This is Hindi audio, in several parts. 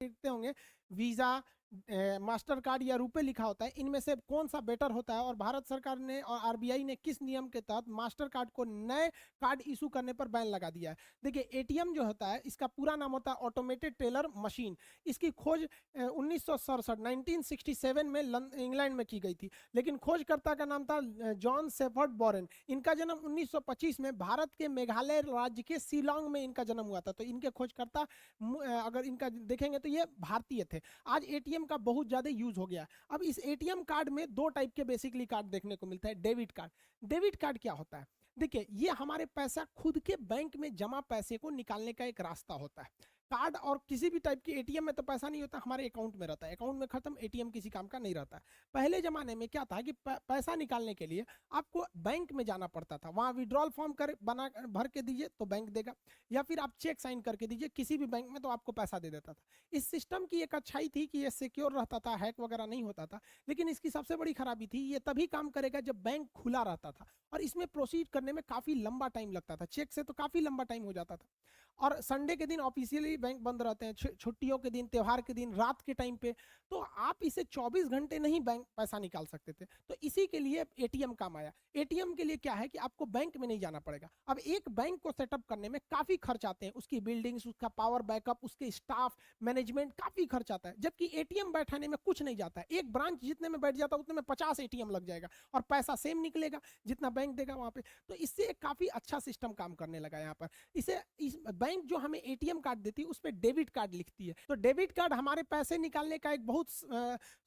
देखते होंगे वीज़ा, मास्टर कार्ड या रुपए लिखा होता है, इनमें से कौन सा बेटर होता है, और भारत सरकार ने और आरबीआई ने किस नियम के तहत मास्टर कार्ड को नए कार्ड इशू करने पर बैन लगा दिया है। देखिए एटीएम जो होता है इसका पूरा नाम होता है ऑटोमेटेड टेलर मशीन। इसकी खोज 1967 1967 में इंग्लैंड में की गई थी, लेकिन खोजकर्ता का नाम था जॉन सेफर्ड बॉरेन। इनका जन्म 1925 में भारत के मेघालय राज्य के शिलोंग में इनका जन्म हुआ था। तो इनके खोजकर्ता अगर इनका देखेंगे तो ये भारतीय थे। आज एटीएम का बहुत ज्यादा यूज हो गया। अब इस एटीएम कार्ड में दो टाइप के बेसिकली कार्ड देखने को मिलता है। डेबिट कार्ड, डेबिट कार्ड क्या होता है? देखिए ये हमारे पैसा खुद के बैंक में जमा पैसे को निकालने का एक रास्ता होता है। कार्ड और किसी भी टाइप की एटीएम में तो पैसा नहीं होता, हमारे अकाउंट में रहता है, अकाउंट में खत्म, एटीएम किसी काम का नहीं रहता है। पहले जमाने में क्या था कि पैसा निकालने के लिए आपको बैंक में जाना पड़ता था, वहां विड्रॉल फॉर्म कर बना भर के दीजिए तो बैंक देगा, या फिर आप चेक साइन करके दीजिए किसी भी बैंक में तो आपको पैसा दे देता था। इस सिस्टम की एक अच्छाई थी कि ये सिक्योर रहता था, हैक वगैरह नहीं होता था। लेकिन इसकी सबसे बड़ी खराबी थी, ये तभी काम करेगा जब बैंक खुला रहता था, और इसमें प्रोसीड करने में काफी लंबा टाइम लगता था। चेक से तो काफी लंबा टाइम हो जाता था, और संडे के दिन ऑफिशियली बैंक बंद रहते हैं, छुट्टियों के दिन, त्योहार के दिन, रात के टाइम पे, तो आप इसे 24 घंटे नहीं बैंक पैसा निकाल सकते थे। तो इसी के लिए एटीएम काम आया। एटीएम के लिए क्या है कि आपको बैंक में नहीं जाना पड़ेगा। अब एक बैंक को सेटअप करने में काफी खर्च आते हैं, उसकी बिल्डिंग्स, उसका पावर बैकअप, उसके स्टाफ, मैनेजमेंट, काफी खर्च आता है। जबकि एटीएम बैठाने में कुछ नहीं जाता है, एक ब्रांच जितने में बैठ जाता है उतने में 50 एटीएम लग जाएगा, और पैसा सेम निकलेगा जितना बैंक देगा वहां पे। तो इससे एक काफी अच्छा सिस्टम काम करने लगा यहाँ पर। इसे इस बैंक जो हमें एटीएम कार्ड देती है उस पर डेबिट कार्ड लिखती है। तो डेबिट कार्ड हमारे पैसे निकालने का एक बहुत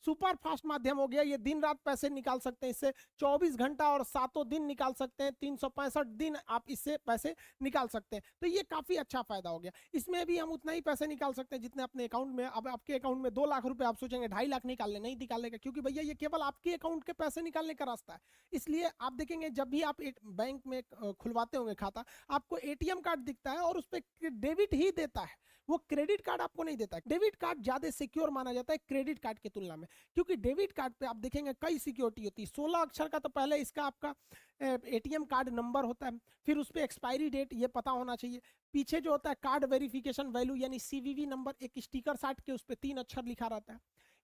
सुपर फास्ट माध्यम हो गया। ये दिन रात पैसे निकाल सकते हैं इससे, 24 घंटा और 7 दिन निकाल सकते हैं, 365 दिन आप इससे पैसे निकाल सकते हैं। तो ये काफी अच्छा फायदा हो गया। इसमें भी हम उतना ही पैसे निकाल सकते हैं जितने अपने अकाउंट में। अब आपके अकाउंट में 2 लाख रुपए, आप सोचेंगे 2.5 लाख निकाल ले, नहीं निकालेगा, क्योंकि भैया ये केवल आपके अकाउंट के पैसे निकालने का रास्ता है। इसलिए आप देखेंगे जब भी आप बैंक में खुलवाते होंगे खाता, आपको एटीएम कार्ड दिखता है और उस पर डेबिट ही देता है, वो क्रेडिट कार्ड आपको नहीं देता है। डेबिट कार्ड ज्यादा सिक्योर माना जाता है क्रेडिट कार्ड की तुलना में, क्योंकि डेबिट कार्ड पे आप देखेंगे कई सिक्योरिटी होती है। 16 अक्षर का तो पहले इसका आपका एटीएम कार्ड नंबर होता है, फिर उस पर एक्सपायरी डेट ये पता होना चाहिए, पीछे जो होता है कार्ड वेरिफिकेशन वैल्यू यानी सीवीवी नंबर, एक स्टिकर साट के उस पर 3 अक्षर लिखा रहता है।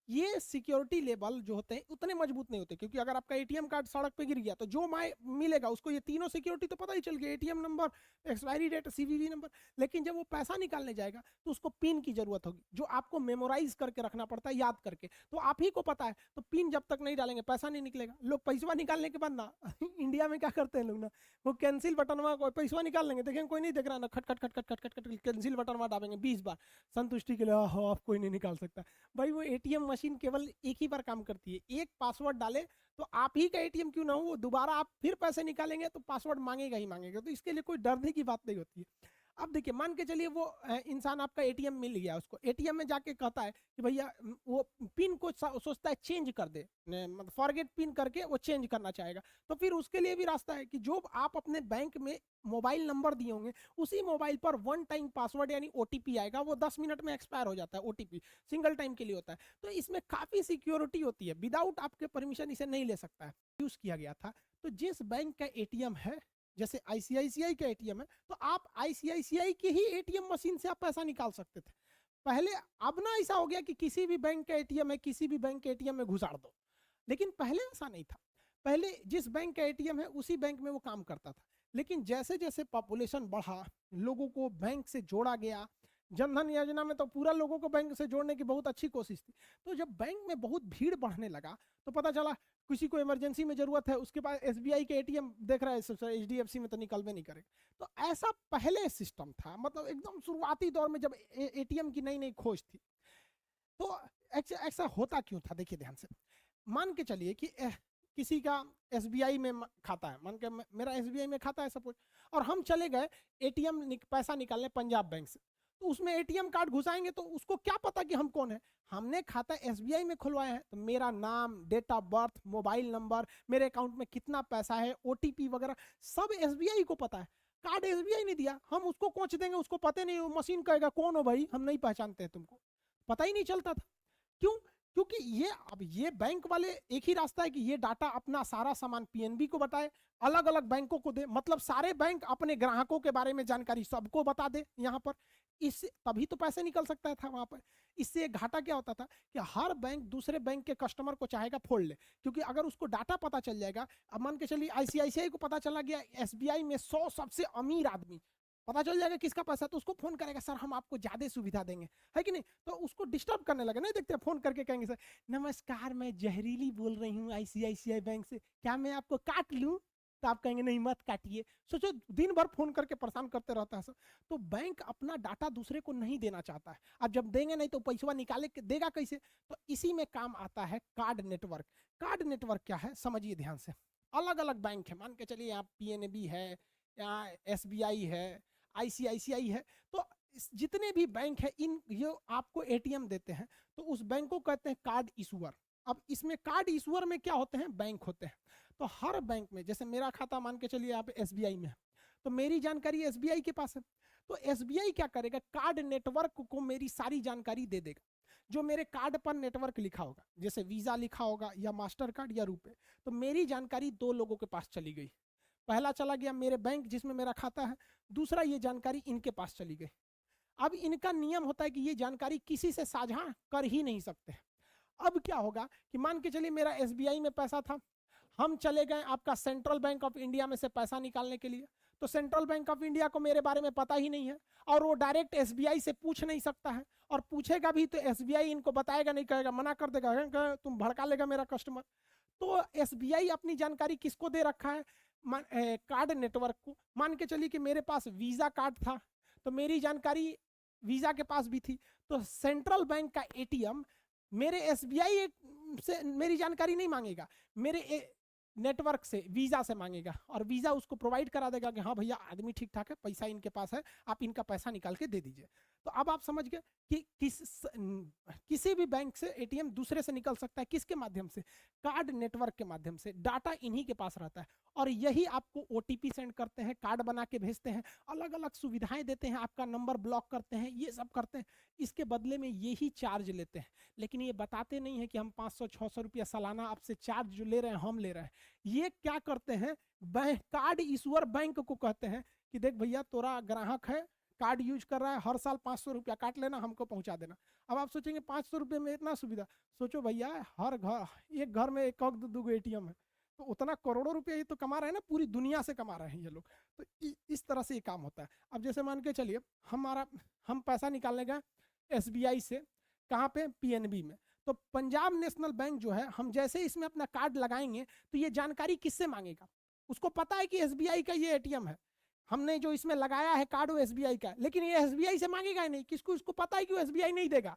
ये सिक्योरिटी लेवल जो होते हैं उतने मजबूत नहीं होते, क्योंकि अगर आपका एटीएम कार्ड सड़क पे गिर गया तो जो मिलेगा उसको ये तीनों सिक्योरिटी तो पता ही चल गया, ATM number, expiry date, CVV number. लेकिन जब वो पैसा निकालने जाएगा तो उसको पिन की जरूरत होगी, जो आपको मेमोराइज करके रखना पड़ता है, याद करके। तो आप ही को पता है, तो पिन जब तक नहीं डालेंगे पैसा नहीं निकलेगा। लोग पैसा निकालने के बाद ना इंडिया में क्या करते हैं लोग ना, वो कैंसिल बटन पैसा निकाल लेंगे, देखेंगे कोई नहीं देख रहा ना, खट खट खट खट खट खट खट कैंसिल बटन दाबेंगे 20 बार संतुष्टि के लिए, आप कोई नहीं निकाल सकता। भाई वो एटीएम मशीन केवल एक ही बार काम करती है, एक पासवर्ड डाले तो आप ही का एटीएम क्यों ना हो, वो दोबारा आप फिर पैसे निकालेंगे तो पासवर्ड मांगेगा ही मांगेगा। तो इसके लिए कोई डरने की बात नहीं होती है। अब देखिए मान के चलिए वो इंसान आपका एटीएम मिल गया, उसको एटीएम में जाके कहता है कि भैया वो पिन को सोचता है चेंज कर दे, मतलब फॉरगेट पिन करके वो चेंज करना चाहेगा। तो फिर उसके लिए भी रास्ता है कि जो आप अपने बैंक में मोबाइल नंबर दिए होंगे उसी मोबाइल पर 1 टाइम पासवर्ड यानी ओटीपी आएगा, वो 10 मिनट में एक्सपायर हो जाता है, ओटीपी सिंगल टाइम के लिए होता है। तो इसमें काफी सिक्योरिटी होती है, विदाउट आपके परमिशन इसे नहीं ले सकता है। यूज किया गया था। तो जिस बैंक का एटीएम है, जैसे आईसीआईसीआई का एटीएम है, तो आप आईसीआईसीआई के ही एटीएम मशीन से आप पैसा निकाल सकते थे पहले। अब ना ऐसा हो गया कि किसी भी बैंक का एटीएम है, किसी भी बैंक के एटीएम में घुसाड़ दो, लेकिन पहले ऐसा नहीं था। पहले जिस बैंक का एटीएम है उसी बैंक में वो काम करता था। लेकिन जैसे जैसे पॉपुलेशन बढ़ा, लोगों को बैंक से जोड़ा गया, जनधन योजना में तो पूरा लोगों को बैंक से जोड़ने की बहुत अच्छी कोशिश थी। तो जब बैंक में बहुत भीड़ बढ़ने लगा तो पता चला किसी को इमरजेंसी में जरूरत है, उसके पास एसबीआई के एटीएम देख रहा है, एचडीएफसी में तो निकलबे नहीं करेगा। तो ऐसा पहले सिस्टम था, मतलब एकदम शुरुआती दौर में जब एटीएम की नई नई खोज थी। तो ऐसा होता क्यों था, देखिए ध्यान से। मान के चलिए कि किसी का एसबीआई में खाता है, मान के मेरा एसबीआई में खाता है सपोज, और हम चले गए एटीएम पैसा निकालने पंजाब बैंक से। तो उसमें एटीएम कार्ड घुसाएंगे तो उसको क्या पता कि हम कौन है। हमने खाता एसबीआई में खुलवाया है तो मेरा नाम, date of birth, mobile number, मेरे अकाउंट में कितना पैसा है, ओटीपी वगैरह सब एसबीआई को पता है। कार्ड एसबीआई ने दिया, हम उसको कोच देंगे, उसको पता नहीं, मशीन कहेगा कौन हो भाई, हम नहीं पहचानते हैं तुमको, पता ही नहीं चलता था। क्यों? क्योंकि ये अब ये बैंक वाले एक ही रास्ता है कि ये डाटा अपना सारा सामान पीएनबी को बताए, अलग अलग बैंकों को दे, मतलब सारे बैंक अपने ग्राहकों के बारे में जानकारी सबको बता दे यहाँ पर। इससे तभी तो पैसे निकल सकता था वहां पर। इससे एक घाटा क्या होता था कि हर बैंक दूसरे बैंक के कस्टमर को चाहेगा फोड़ ले, क्योंकि अगर उसको डाटा पता चल जाएगा, अब मान के चलिए आईसीआईसीआई को पता चला गया एसबीआई में 100 सबसे अमीर आदमी, पता चल जाएगा किसका पैसा, तो उसको फोन करेगा सर हम आपको ज्यादा सुविधा देंगे, है कि नहीं? तो उसको डिस्टर्ब करने लगे, नहीं देखते फोन करके कहेंगे सर नमस्कार मैं जहरीली बोल रही हूँ आईसीआईसीआई बैंक से, क्या मैं आपको काट लूं? तो आप कहेंगे नहीं मत काटिए। सोचो दिन भर फोन करके परेशान करते रहता है सर। तो बैंक अपना डाटा दूसरे को नहीं देना चाहता है, अब जब देंगे नहीं तो पैसा निकाले देगा कैसे? तो इसी में काम आता है कार्ड नेटवर्क। कार्ड नेटवर्क क्या है समझिए ध्यान से। अलग अलग बैंक है, मान के चलिए यहाँ पीएनबी है, यहाँ एसबीआई है, आईसीआईसीआई है, तो जितने भी बैंक है इन ये आपको एटीएम देते हैं, तो उस बैंक को कहते हैं कार्ड इशूअर। अब इसमें कार्ड इशूअर में क्या होते हैं, बैंक होते हैं। तो हर बैंक में जैसे मेरा खाता मान के चलिए यहाँ पे एसबीआई में है, तो मेरी जानकारी एसबीआई के पास है, तो एसबीआई क्या करेगा, कार्ड नेटवर्क को मेरी सारी जानकारी दे देगा। जो मेरे कार्ड पर नेटवर्क लिखा होगा, जैसे वीजा लिखा होगा या मास्टर कार्ड या रुपए, तो मेरी जानकारी दो लोगों के पास चली गई। पहला चला गया मेरे बैंक जिसमें मेरा खाता है, दूसरा ये जानकारी इनके पास चली गई। अब इनका नियम होता है कि ये जानकारी किसी से साझा कर ही नहीं सकते। अब क्या होगा कि मान के चलिए मेरा एसबीआई में पैसा था, हम चले गए आपका सेंट्रल बैंक ऑफ इंडिया में से पैसा निकालने के लिए, तो सेंट्रल बैंक ऑफ इंडिया को मेरे बारे में पता ही नहीं है, और वो डायरेक्ट एसबीआई से पूछ नहीं सकता है, और पूछेगा भी तो एसबीआई इनको बताएगा नहीं, कहेगा मना कर देगा, तुम भड़का लेगा मेरा कस्टमर। तो एसबीआई अपनी जानकारी किसको दे रखा है, कार्ड नेटवर्क को। मान के चलिए कि मेरे पास वीजा कार्ड था, तो मेरी जानकारी वीजा के पास भी थी, तो सेंट्रल बैंक का एटीएम मेरे एसबीआई से मेरी जानकारी नहीं मांगेगा, मेरे नेटवर्क से वीजा से मांगेगा, और वीजा उसको प्रोवाइड करा देगा कि हाँ भैया आदमी ठीक ठाक है, पैसा इनके पास है, आप इनका पैसा निकाल के दे दीजिए। तो अब आप समझ गए कि किसी भी बैंक से एटीएम दूसरे से निकल सकता है, किसके माध्यम से, कार्ड नेटवर्क के माध्यम से। डाटा इन्हीं के पास रहता है, और यही आपको ओटीपी सेंड करते हैं, कार्ड बना के भेजते हैं, अलग अलग सुविधाएं देते हैं, आपका नंबर ब्लॉक करते हैं, ये सब करते हैं, इसके बदले में यही चार्ज लेते हैं। लेकिन ये बताते नहीं है कि हम 500-600 रुपया सालाना आपसे चार्ज जो ले रहे हैं हम ले रहे हैं। ये क्या करते हैं, बैंक कार्ड इशूअर बैंक को कहते हैं कि देख भैया तोरा ग्राहक है, कार्ड यूज कर रहा है, हर साल 500 रुपया काट लेना, हमको पहुंचा देना। अब आप सोचेंगे 500 रुपये में इतना सुविधा, सोचो भैया हर घर, एक घर में एक दो एटीएम है, तो उतना करोड़ों रुपया ये तो कमा रहे हैं ना, पूरी दुनिया से कमा रहे हैं ये लोग। तो इस तरह से ये काम होता है। अब जैसे मान के चलिए हम पैसा निकालने गए एसबीआई से, कहाँ पे, पीएनबी में, तो पंजाब नेशनल बैंक जो है, हम जैसे इसमें अपना कार्ड लगाएंगे तो ये जानकारी किससे मांगेगा, उसको पता है कि एसबीआई का ये एटीएम है, हमने जो इसमें लगाया है कार्ड वो एसबीआई का, लेकिन ये एसबीआई से मांगेगा ही नहीं, किसको, इसको पता है कि वो एसबीआई नहीं देगा,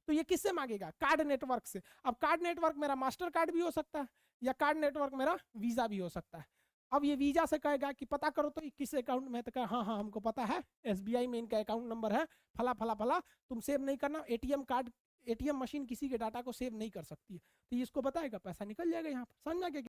तो ये किससे मांगेगा, कार्ड नेटवर्क से। अब कार्ड नेटवर्क मेरा मास्टर कार्ड भी हो सकता है, या कार्ड नेटवर्क मेरा वीजा भी हो सकता है। अब ये वीजा से कहेगा कि पता करो तो किस अकाउंट में, तो कहा हाँ हाँ हमको पता है, एसबीआई में इनका अकाउंट नंबर है फला फला फला, तुम सेव नहीं करना, एटीएम कार्ड, एटीएम मशीन किसी के डाटा को सेव नहीं कर सकती है, तो इसको बताएगा, पैसा निकल जाएगा यहाँ पर। समझ में आ गया?